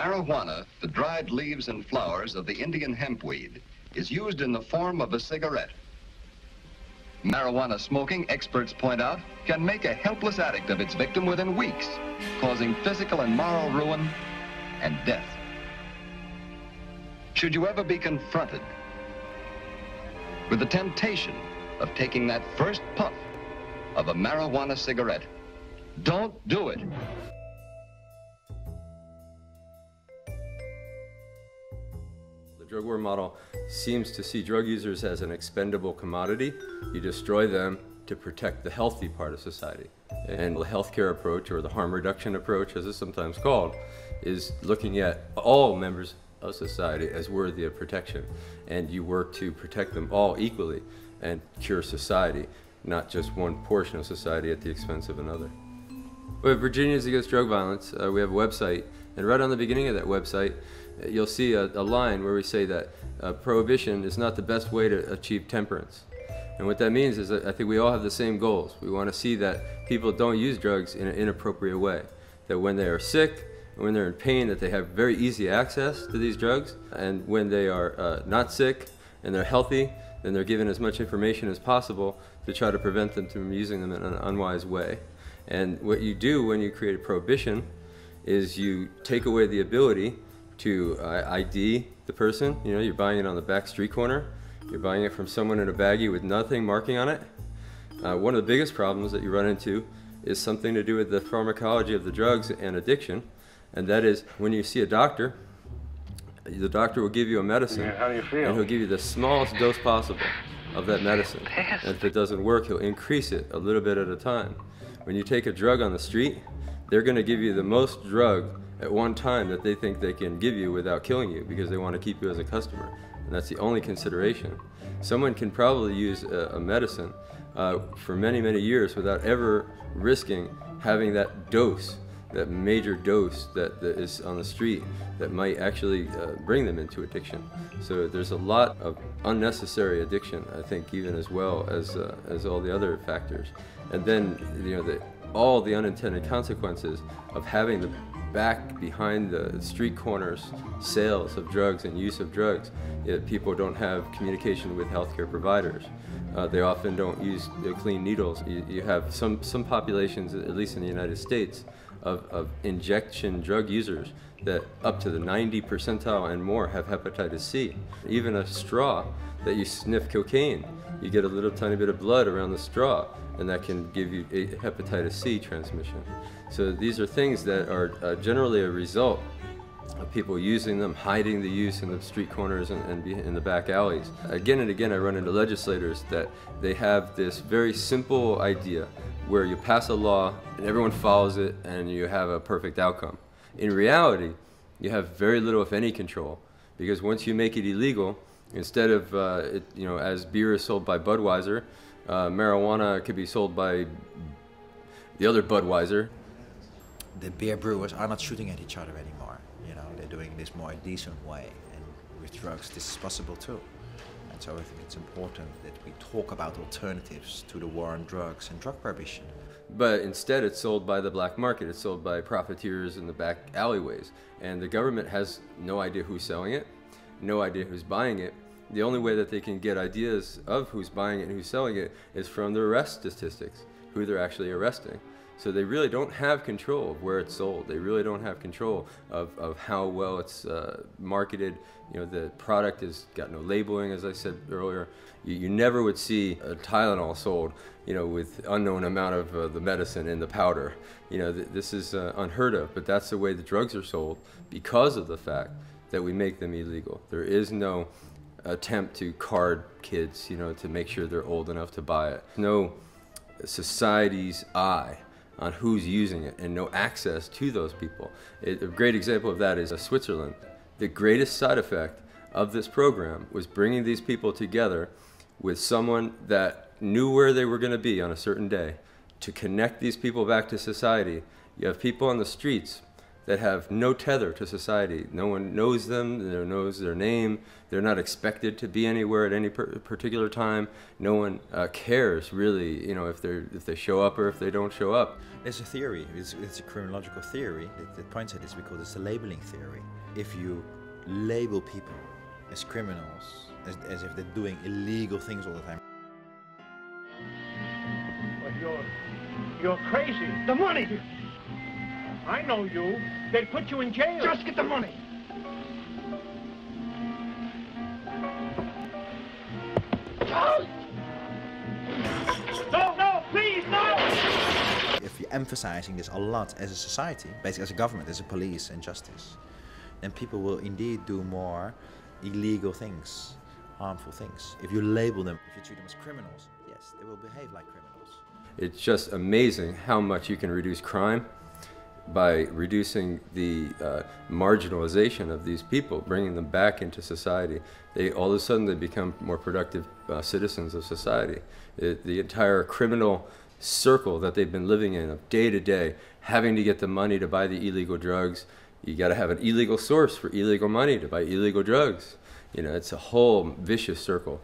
Marijuana, the dried leaves and flowers of the Indian hempweed, is used in the form of a cigarette. Marijuana smoking, experts point out, can make a helpless addict of its victim within weeks, causing physical and moral ruin and death. Should you ever be confronted with the temptation of taking that first puff of a marijuana cigarette, don't do it. The drug war model seems to see drug users as an expendable commodity. You destroy them to protect the healthy part of society. And the healthcare approach, or the harm reduction approach as it's sometimes called, is looking at all members of society as worthy of protection. And you work to protect them all equally and cure society, not just one portion of society at the expense of another. With Virginians Against Drug Violence, we have a website, and right on the beginning of that website, you'll see a line where we say that prohibition is not the best way to achieve temperance. And what that means is that I think we all have the same goals. We want to see that people don't use drugs in an inappropriate way, that when they are sick, when they're in pain, that they have very easy access to these drugs, and when they are not sick and they're healthy, then they're given as much information as possible to try to prevent them from using them in an unwise way. And what you do when you create a prohibition is you take away the ability to ID the person. You know, you're buying it on the back street corner, you're buying it from someone in a baggie with nothing marking on it. One of the biggest problems that you run into is something to do with the pharmacology of the drugs and addiction, and that is when you see a doctor, the doctor will give you a medicine, how do you feel? And he'll give you the smallest dose possible of that medicine. And if it doesn't work, he'll increase it a little bit at a time. When you take a drug on the street, they're going to give you the most drug at one time that they think they can give you without killing you, because they want to keep you as a customer. And that's the only consideration. Someone can probably use a medicine for many, many years without ever risking having that dose, that major dose that is on the street that might actually bring them into addiction. So there's a lot of unnecessary addiction, I think, even as well as all the other factors. And then, you know, all the unintended consequences of having the back behind the street corners sales of drugs and use of drugs. People don't have communication with healthcare providers. They often don't use clean needles. You have some populations, at least in the United States, of injection drug users that up to the 90 percentile and more have hepatitis C. Even a straw that you sniff cocaine, you get a little tiny bit of blood around the straw, and that can give you a hepatitis C transmission. So these are things that are generally a result of people using them, hiding the use in the street corners and in the back alleys. Again and again I run into legislators that they have this very simple idea where you pass a law and everyone follows it and you have a perfect outcome. In reality, you have very little, if any, control, because once you make it illegal, instead of as beer is sold by Budweiser, marijuana could be sold by the other Budweiser. The beer brewers are not shooting at each other anymore. You know, they're doing this more decent way, and with drugs this is possible too. And so I think it's important that we talk about alternatives to the war on drugs and drug prohibition. But instead it's sold by the black market, it's sold by profiteers in the back alleyways. And the government has no idea who's selling it, no idea who's buying it. The only way that they can get ideas of who's buying it and who's selling it is from the arrest statistics, who they're actually arresting. So they really don't have control of where it's sold. They really don't have control of how well it's marketed. You know, the product has got no labeling, as I said earlier. You never would see a Tylenol sold, you know, with unknown amount of the medicine in the powder. You know, this is unheard of, but that's the way the drugs are sold because of the fact that we make them illegal. There is no attempt to card kids, you know, to make sure they're old enough to buy it. No society's eye on who's using it and no access to those people. A great example of that is Switzerland. The greatest side effect of this program was bringing these people together with someone that knew where they were going to be on a certain day to connect these people back to society. You have people on the streets that have no tether to society. No one knows them, no one knows their name, they're not expected to be anywhere at any particular time. No one cares really, you know, if they show up or if they don't show up. There's a theory, it's a criminological theory that points at this because it's a labeling theory. If you label people as criminals, as if they're doing illegal things all the time. But you're crazy. The money! I know you. They'd put you in jail. Just get the money. No, please, no! If you're emphasizing this a lot as a society, basically as a government, as a police and justice, then people will indeed do more illegal things, harmful things. If you label them, if you treat them as criminals, yes, they will behave like criminals. It's just amazing how much you can reduce crime by reducing the marginalization of these people, bringing them back into society. All of a sudden they become more productive citizens of society. The entire criminal circle that they've been living in of day to day, having to get the money to buy the illegal drugs. You got to have an illegal source for illegal money to buy illegal drugs. You know, it's a whole vicious circle.